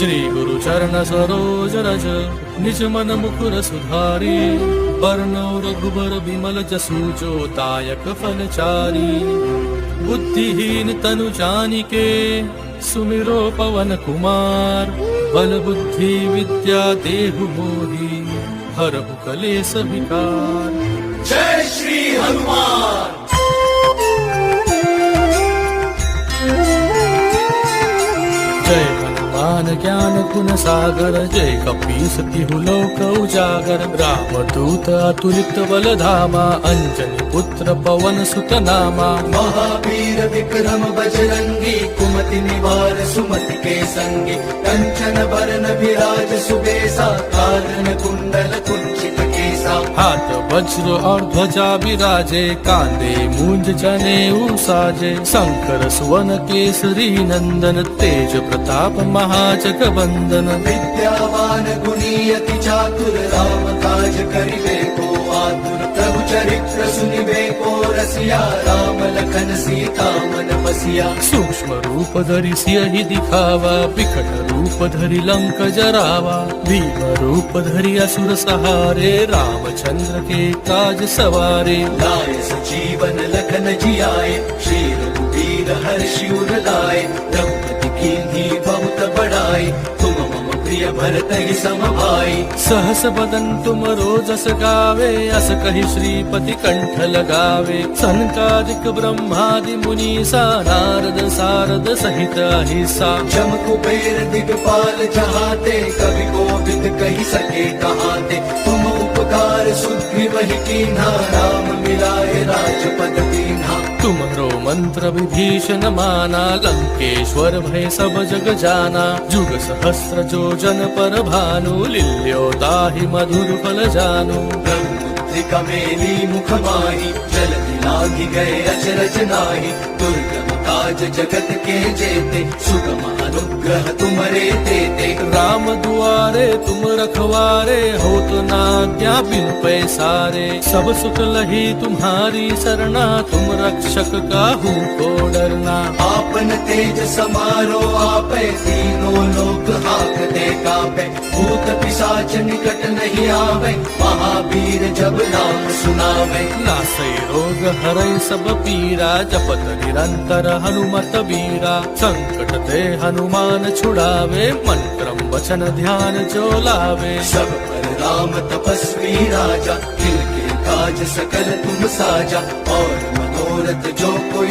श्री गुरु चरण सरोज रज निज मन मुकुर सुधारी, बरनौ रघुबर बिमल जसु जो दायक फलचारी। बुद्धिहीन तनु जानिके सुमिरो पवन कुमार, बल बुद्धि विद्या देहु मोहि हरहु कलेश विकार। जय श्री हनुमान। जय हनुमान ज्ञान गुण सागर, जय कपीस तिहु लोक उजागर। रामदूत अतुलित बल धामा, अंजनी पुत्र पवन सुत नामा। महावीर विक्रम बजरंगी, कुमति निवार सुमति के संगी। कंचन बरन विराज सुबेसा, कानन कुंडल कुंचित केसा। हाथ वज्र और ध्वजा विराजे, कांधे मूंज जनेऊ साजे। शंकर सुवन केसरी नंदन, तेज प्रताप महाजगवंदन। विद्यावान गुणी अति चातुर, राम काज करिबे को आतुर। प्रभु चरित्र सुनिबे को रसिया, राम लखन सीता मन बसिया। सूक्ष्म रूप धरि सियहि दिखावा, विकट रूप धरि लंक जरावा। भीम रूप धरि असुर सहारे, रामचंद्र के काज सवारे। लाए सजीवन लखन जियाए, श्री रघुवीर हर्षि उर लाए। रघुपति कीन्ही बहुत बड़ाई, तुम मम प्रिय भरत ही सम भाई। सहस बदन तुम रोजस गावे, अस कहि श्रीपति कंठ लगावे। सनकादिक ब्रह्मादि मुनीसा, नारद सारद सहित अहिसा। जम कुबेर दिगपाल जहाते, कवि कोविद कहि सके कहाते। तुम उपकार सुग्रीव ही कीन्हा, राम मिलाए राजपद दीन्हा। तुम्हरो मंत्र विभीषण माना, लंकेश्वर भय सब जग जाना। जुग सहस्र जो जन पर भानु, लील्यो ताहि मधुर फल जानु। ब्रह्मपुत्रिका मेली मुख माही, जलधि लागी गए अचरज नाहि। दुर्गम काज जगत के जेते, सुगम अनुग्रह तुमरे तेते। राम दुआरे तुम रखवारे, होत न आज्ञा बिनु पैसारे। सब सुख लही तुम्हारी सरना, तुम रक्षक काहू को डरना। आपन तेज समारो आपे, तीनों लोक हाकते कापे। भूत पिशाच निकट नहीं आवे, महावीर जब नाम सुनावे। नासै रोग हरै सब पीरा, जपत निरंतर हनुमत बीरा। संकट ते हनुमान छुड़ावे, मन क्रम वचन ध्यान जो लावे। सब पर राम तपस्वी राजा, तिनके काज सकल तुम साजा। और मनोरथ जो कोई